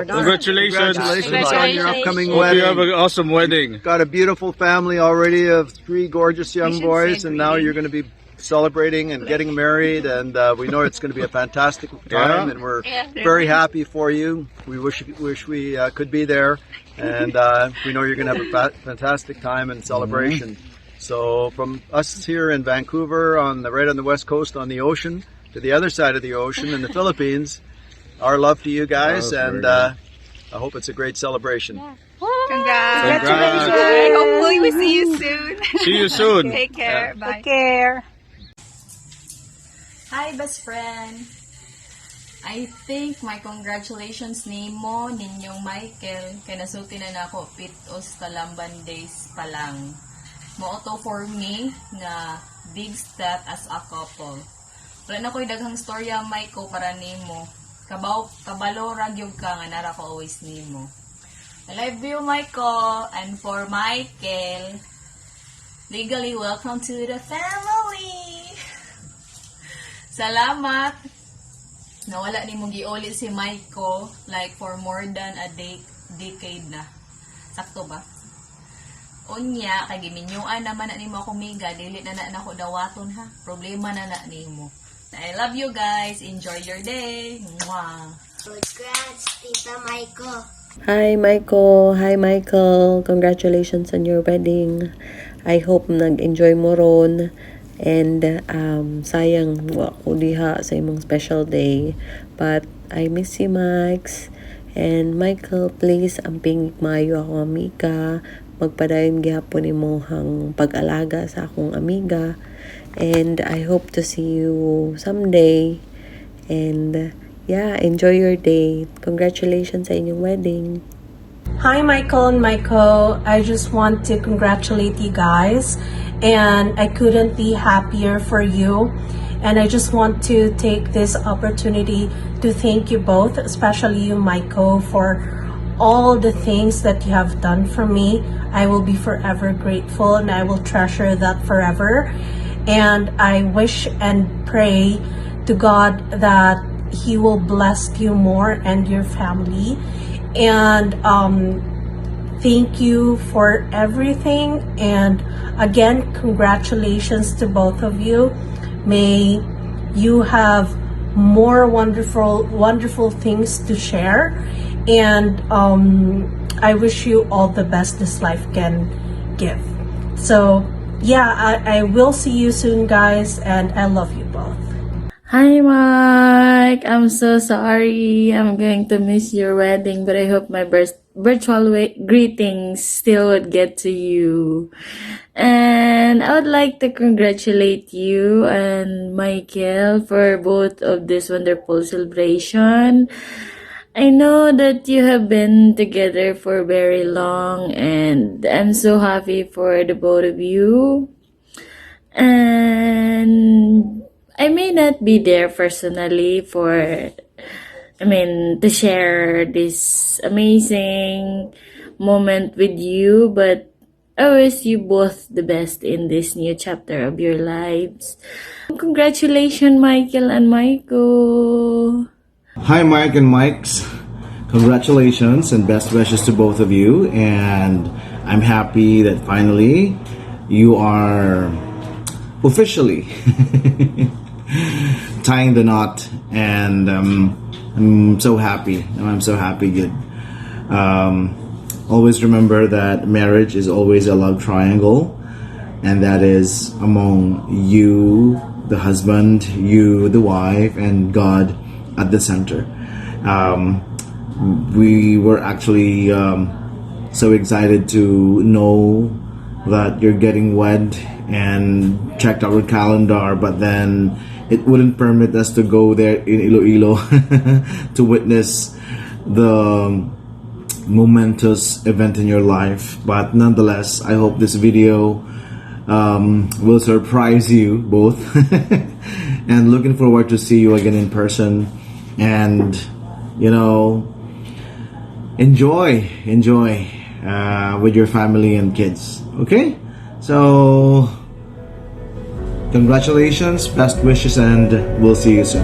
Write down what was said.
Congratulations. Congratulations on your upcoming Hope wedding. you have an awesome wedding. Got a beautiful family already of 3 gorgeous young boys, and now you're going to be celebrating and getting married, and we know it's going to be a fantastic time, and we're very happy for you. We wish we could be there, and we know you're going to have a fantastic time and celebration. So from us here in Vancouver, right on the west coast on the ocean, to the other side of the ocean in the Philippines, our love to you guys, and I hope it's a great celebration. Congratulations. Hopefully we see you soon. See you soon. Take care. Bye. Take care. Hi, best friend. I think my congratulations nimo ninyong Michael kay nasulti na nako pitos kalamban days pa lang. Moto for me na big step as a couple. Wala na ko'y daghang storya Maiko para nimo. Kabalo ra gyud ka nga nara ko always nimo. I love you Maiko, and for Michael, legally welcome to the family. Salamat. Nawala ni mong giulit si Maiko like for more than a decade na. Sakto ba? Unya, kay giminyuan naman na ni mo kumiga, dili na nako dawaton ha. Problema na nimo. I love you guys. Enjoy your day. Mwah. Congrats, Tita Maiko. Hi Maiko, hi Michael. Congratulations on your wedding. I hope nag-enjoy mo ron. And sayang ako diha sa imong special day, but I miss you Max. And Michael, please amping mayo ako amiga, magpadayon gihapon imong pag-alaga sa akong amiga, and I hope to see you someday. And yeah, enjoy your day. Congratulations sa inyong wedding. Hi, Michael and Maiko. I just want to congratulate you guys, and I couldn't be happier for you. And I just want to take this opportunity to thank you both, especially you, Maiko, for all the things that you have done for me. I will be forever grateful, and I will treasure that forever. And I wish and pray to God that He will bless you more and your family. And thank you for everything, and again, congratulations to both of you. May you have more wonderful things to share, and I wish you all the best this life can give. So yeah, I will see you soon guys, and I love you both. Hi, Mike. I'm so sorry. I'm going to miss your wedding, but I hope my virtual greetings still would get to you. And I would like to congratulate you and Michael for both of this wonderful celebration. I know that you have been together for very long, and I'm so happy for the both of you. And I may not be there personally to share this amazing moment with you, but I wish you both the best in this new chapter of your lives. Congratulations, Michael and Maiko. Hi, Mike and Mikes. Congratulations and best wishes to both of you. And I'm happy that finally you are officially tying the knot, and I'm so happy. I'm so happy. Good. Always remember that marriage is always a love triangle, and that is among you, the husband, you, the wife, and God at the center. We were actually so excited to know that you're getting wed and checked our calendar, but then it wouldn't permit us to go there in Iloilo to witness the momentous event in your life. But nonetheless, I hope this video will surprise you both and looking forward to see you again in person, and enjoy with your family and kids. Okay, so congratulations, best wishes, and we'll see you soon.